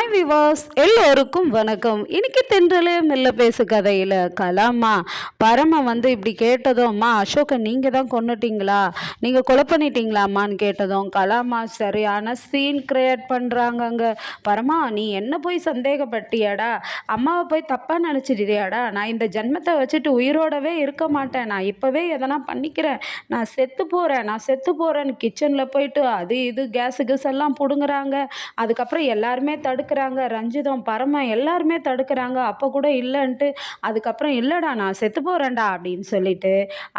Hi விவாஸ், எல்லோருக்கும் வணக்கம். இன்னைக்கு தென்றலே மெல்ல பேசு கதையில் கலாமா பரம இப்படி கேட்டதும், அம்மா அசோக்கை நீங்கள் தான் கொண்டுட்டீங்களா, நீங்கள் கொலை பண்ணிட்டீங்களாம்மான்னு கேட்டதும் கலாமா சரியான சீன் கிரியேட் பண்ணுறாங்கங்க. பரமா, நீ என்ன போய் சந்தேகப்பட்டியாடா, அம்மாவை போய் தப்பாக நினச்சிட்டியாடா, நான் இந்த ஜென்மத்தை வச்சுட்டு உயிரோடவே இருக்க மாட்டேன், நான் இப்போவே எதனா பண்ணிக்கிறேன், நான் செத்து போகிறேன்னு கிச்சனில் போயிட்டு அது இது கேஸ் எல்லாம் பிடுங்குறாங்க. அதுக்கப்புறம் எல்லாருமே தடுக்கிறாங்க, ரஞ்சிதம் பரம எல்லாருமே தடுக்கிறாங்க. அப்போ கூட இல்லைன்ட்டு அதுக்கப்புறம் இல்லைடா நான் செத்து போகிறேன்டா அப்படின்னு சொல்லிட்டு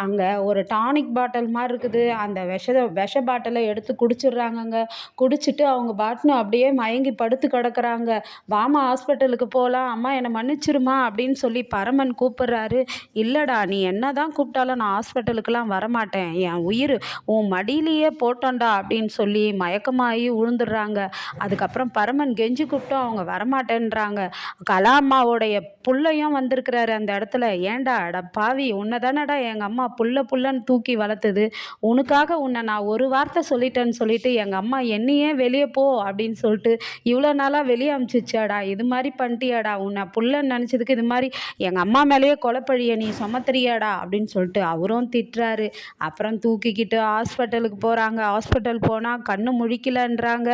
அங்கே ஒரு டானிக் பாட்டில் மாதிரி இருக்குது, அந்த விஷ பாட்டிலை எடுத்து குடிச்சிடுறாங்கங்க. குடிச்சிட்டு அவங்க பாட்டுன்னு அப்படியே மயங்கி படுத்து கிடக்குறாங்க. வாமா ஹாஸ்பிட்டலுக்கு போகலாம், அம்மா என்னை மன்னிச்சிருமா அப்படின்னு சொல்லி பரமன் கூப்பிட்றாரு. இல்லைடா, நீ என்ன தான் கூப்பிட்டாலும் நான் ஹாஸ்பிட்டலுக்கெலாம் வரமாட்டேன், என் உயிர் உன் மடியிலேயே போட்டோண்டா அப்படின்னு சொல்லி மயக்கமாகி விழுந்துடுறாங்க. அதுக்கப்புறம் பரமன் கெஞ்சி கூப்பிட்டோம், அவங்க வரமாட்டேன்றாங்க. கலாம்மாவோடைய புள்ளையும் வந்திருக்கிறாரு அந்த இடத்துல. ஏண்டா அட பாவி, உன்னை தானடா எங்கள் அம்மா புள்ளன்னு தூக்கி வளர்த்துது, உனக்காக உன்னை நான் ஒரு வார்த்தை சொல்லிட்டேன்னு சொல்லிட்டு எங்கள் அம்மா என்னையே வெளியே போ அப்படின்னு சொல்லிட்டு இவ்வளோ நாளாக வெளியே அமுச்சிச்சாடா, இது மாதிரி பண்ணிட்டியாடா, உன்னை புள்ளன்னு நினச்சதுக்கு இது மாதிரி எங்கள் அம்மா மேலேயே கொலைப்பழிய நீ சுமத்துறியாடா அப்படின்னு சொல்லிட்டு அவரும் திட்டுறாரு. அப்புறம் தூக்கிக்கிட்டு ஹாஸ்பிட்டலுக்கு போகிறாங்க. ஹாஸ்பிட்டல் போனால் கண்ணு முழிக்கலன்றாங்க.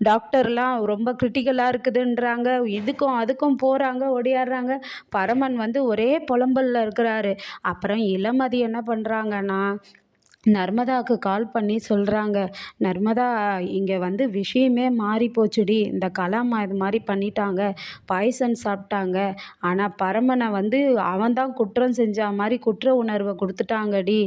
டாக்டர்லாம் ரொம்ப கிரிட்டிக்கலாக இருக்குதுன்றாங்க. இதுக்கும் அதுக்கும் போகிறாங்க, ஓடியாடுறாங்க. பரமன் ஒரே புலம்பல்ல இருக்கிறாரு. அப்புறம் இளமதி என்ன பண்ணுறாங்கன்னா, நர்மதாவுக்கு கால் பண்ணி சொல்கிறாங்க, நர்மதா இங்கே விஷயமே மாறி போச்சுடி, இந்த கலாமா இது மாதிரி பண்ணிட்டாங்க, பாய்சன் சாப்பிட்டாங்க, ஆனால் பரமனை அவன் தான் குற்றம் செஞ்ச மாதிரி குற்ற உணர்வை கொடுத்துட்டாங்கடி,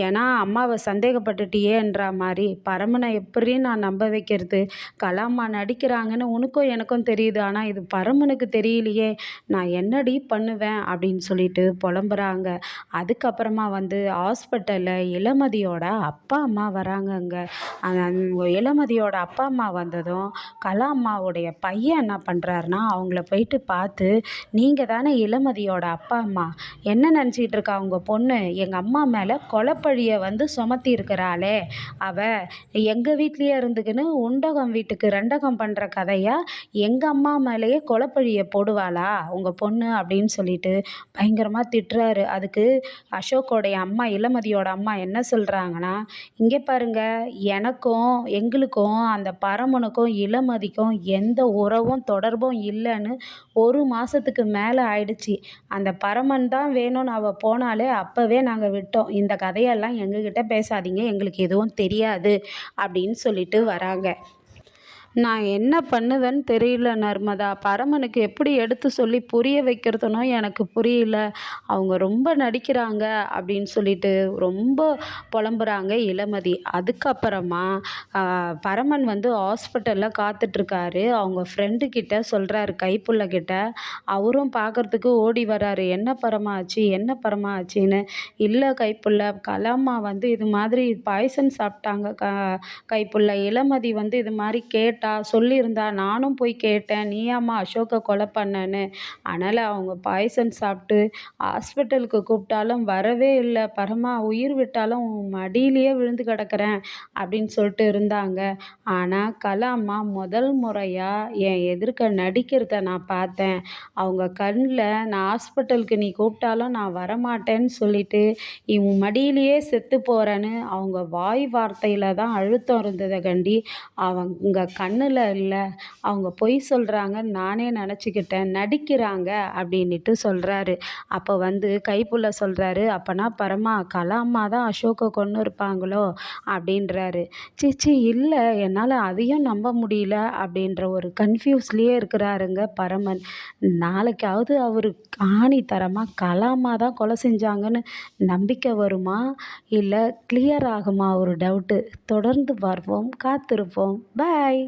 ஏன்னா அம்மாவை சந்தேகப்பட்டுட்டியேன்ற மாதிரி. பரமனை எப்படி நான் நம்ப வைக்கிறது, கலாமா நடிக்கிறாங்கன்னு உனக்கும் எனக்கும் தெரியுது, ஆனால் இது பரமனுக்கு தெரியலையே, நான் என்னடி பண்ணுவேன் அப்படின்னு சொல்லிட்டு புலம்புறாங்க. அதுக்கப்புறமா ஹாஸ்பிட்டலில் இளமதியோட அப்பா அம்மா வராங்கங்க. இளமதியோட அப்பா அம்மா வந்ததும் கலாம்மாவுடைய பையன் என்ன பண்ணுறாருனா, அவங்கள போயிட்டு பார்த்து, நீங்கள் தானே இளமதியோட அப்பா அம்மா, என்ன நினச்சிக்கிட்டு இருக்கா உங்கள் பொண்ணு, எங்கள் அம்மா மேலே கொலைப்பழியை சுமத்தி இருக்கிறாளே, எங்கள் வீட்லேயே இருந்துக்குன்னு உண்டகம் வீட்டுக்கு ரெண்டகம் பண்ணுற கதையா, எங்கள் அம்மா மேலேயே கொலைப்பழியை போடுவாளா உங்கள் பொண்ணு அப்படின்னு சொல்லிட்டு பயங்கரமாக திட்டுறாரு. அதுக்கு அசோக்கோடைய அம்மா, இளமதியோட அம்மா என்ன சொல்கிறாங்கன்னா, இங்கே பாருங்க, எங்களுக்கும் அந்த பரமனுக்கும் இளமதிக்கும் எந்த உறவும் தொடர்பும் இல்லைன்னு 1 மாதத்துக்கு மேலே ஆயிடுச்சு. அந்த பரமன் தான் வேணும்னு அவள் போனாலே அப்போவே நாங்கள் விட்டோம், இந்த கதையெல்லாம் எங்ககிட்ட பேசாதீங்க, எங்களுக்கு எதுவும் தெரியாது அப்படின்னு சொல்லிட்டு வராங்க. நான் என்ன பண்ணுவேன்னு தெரியல நர்மதா, பரமனுக்கு எப்படி எடுத்து சொல்லி புரிய வைக்கிறதுனோ எனக்கு புரியல, அவங்க ரொம்ப நடிக்கிறாங்க அப்படின்னு சொல்லிட்டு ரொம்ப புலம்புறாங்க இளமதி. அதுக்கப்புறமா பரமன் ஹாஸ்பிட்டலில் காத்துட்ருக்காரு. அவங்க ஃப்ரெண்டு கிட்ட சொல்கிறாரு, கைப்புள்ள கிட்ட. அவரும் பார்க்குறதுக்கு ஓடி வராரு, என்ன பரமா ஆச்சுன்னு. இல்லை கைப்புள்ள, கலாம்மா இது மாதிரி பாய்சன் சாப்பிட்டாங்க கைப்புள்ள, இளமதி இது மாதிரி சொல்லியிருந்தா, நானும் போய் கேட்டேன், நீயாம்மா அசோக்கை கொலை பண்ணேன்னு, அதனால் அவங்க பாய்சன் சாப்பிட்டு ஹாஸ்பிட்டலுக்கு கூப்பிட்டாலும் வரவே இல்லை, பரமா உயிர் விட்டாலும் மடியிலேயே விழுந்து கிடக்கிறேன் அப்படின்னு சொல்லிட்டு இருந்தாங்க. ஆனால் கலாம்மா முதல் முறையாக என் எதிர்க்க நடிக்கிறத நான் பார்த்தேன். அவங்க கண்ணில் நான் ஹாஸ்பிட்டலுக்கு நீ கூப்பிட்டாலும் நான் வரமாட்டேன்னு சொல்லிட்டு இவன் மடியிலேயே செத்து போகிறேன்னு அவங்க வாய் வார்த்தையில் தான் அழுத்தம் இருந்ததை கண்டி அவங்க கண்ணில் இல்லை, அவங்க பொய் சொல்கிறாங்கன்னு நானே நினச்சிக்கிட்டேன், நடிக்கிறாங்க அப்படின்ட்டு சொல்கிறாரு. அப்போ கைப்புள்ள சொல்கிறாரு, அப்போனா பரமா கலாம்மா தான் அசோக்கை கொன்று இருப்பாங்களோ அப்படின்றாரு. சீச்சி இல்லை, என்னால் அதையும் நம்ப முடியல அப்படின்ற ஒரு கன்ஃபியூஸ்லேயே இருக்கிறாருங்க பரமன். நாளைக்காவது அவர் ஆணித்தரமாக கலாம்மா தான் கொலை செஞ்சாங்கன்னு நம்பிக்கை வருமா, இல்லை கிளியர் ஆகுமா ஒரு டவுட்டு. தொடர்ந்து பார்ப்போம், காத்திருப்போம். பாய்.